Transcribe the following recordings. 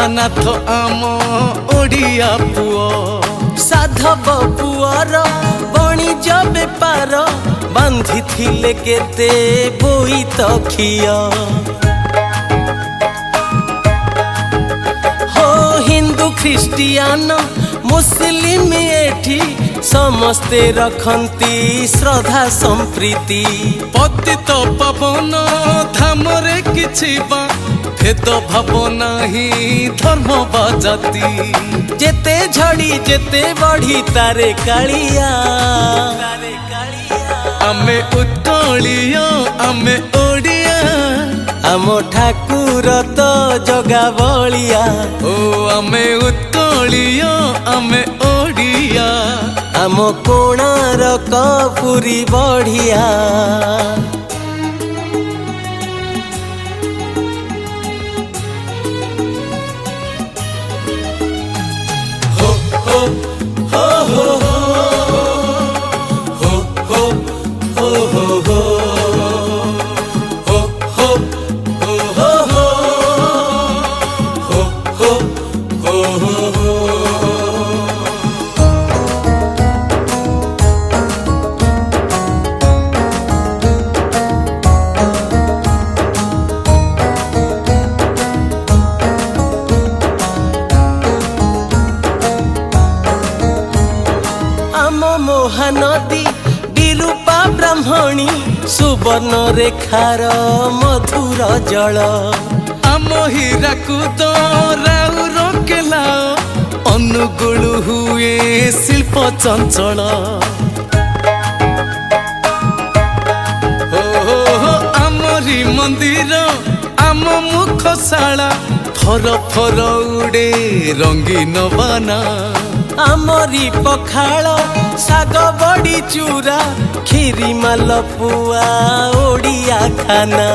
ଜଗନ୍ନାଥ ଆମ ଓଡ଼ିଆ ପୁଅ ସାଧବ ପୁଅର ବଣିଜ ବେପାର ବାନ୍ଧିଥିଲେ କେତେ ବୋଇତ ଖିଅ ହୋ ହିନ୍ଦୁ ଖ୍ରୀଷ୍ଟିଆନ ମୁସଲିମ ଏଠି ସମସ୍ତେ ରଖନ୍ତି ଶ୍ରଦ୍ଧା ସମ୍ପ୍ରୀତି ପତିତ ପାବନ ଧାମରେ କିଛି ବା ଭେଦ ଭାବ ନାହିଁ ଧର୍ମ ବା ଜାତି ଯେତେ ଝଡ଼ି ଯେତେ ବଢ଼ି ତାରେ କାଳିଆ ଆମେ ଉତ୍କଳୀୟ ଆମେ ଓଡ଼ିଆ ଆମ ଠାକୁର ତ ଜଗା ବଳିଆ ଓ ଆମେ ଉତ୍କଳୀୟ ଆମେ ଓଡ଼ିଆ ଆମ କୋଣାର୍କ ପୁରୀ ବଢ଼ିଆ ho ho ho ho ho ho ho ho ho Mahanadi Birupa Brahmani ସୁବର୍ଣ୍ଣ ରେଖାର ମଧୁର ଜଳ ଆମ ହୀରାକୁଦ ରାଉରକେଲା ଅନୁଗୁଳ ହୁଏ ଶିଳ୍ପ ଚଞ୍ଚଳ ଆମରି ମନ୍ଦିର ଆମ ମୁଖଶାଳା ଫର ଫର ଉଡ଼େ ରଙ୍ଗୀନ ବାନା ଆମରି ପଖାଳ ଶାଗ ବଡ଼ି ଚୁରା କ୍ଷୀରି ମାଲପୁଆ ଓଡ଼ିଆ ଖାନା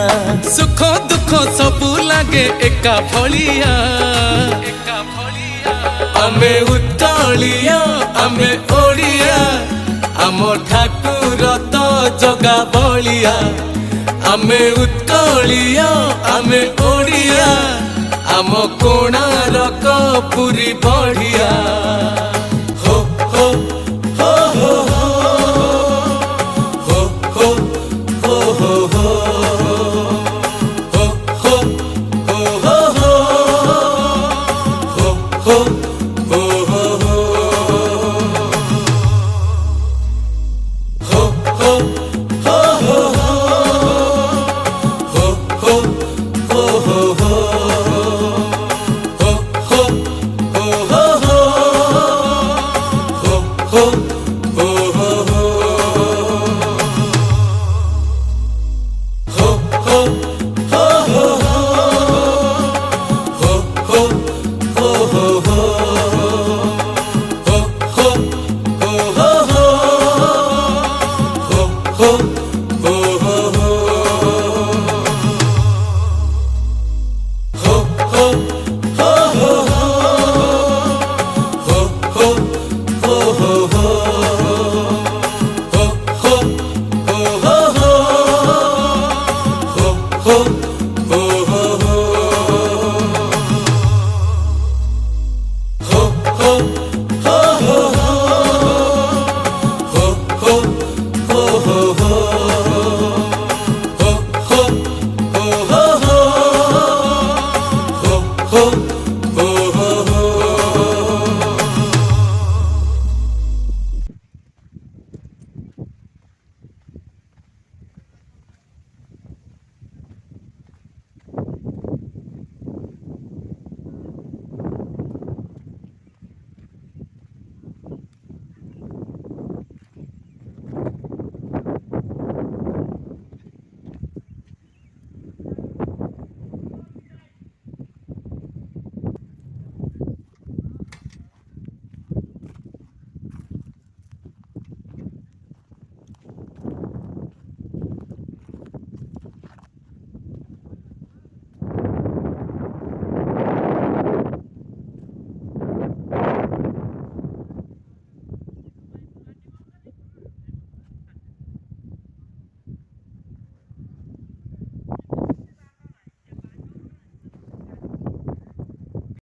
ସୁଖ ଦୁଃଖ ସବୁ ଲାଗେ ଏକା ଭଳିଆ ଆମେ ଉତ୍କଳୀୟ ଆମେ ଓଡ଼ିଆ ଆମ ଠାକୁର ତ ଜଗା ବଳିଆ ଆମେ ଉତ୍କଳୀୟ ଆମେ ଓଡ଼ିଆ ଆମ କୋଣାର୍କ ପୁରୀ ବଢ଼ିଆ ho ho ho ho ho ho ho ho ho ho ho ho ho ho ho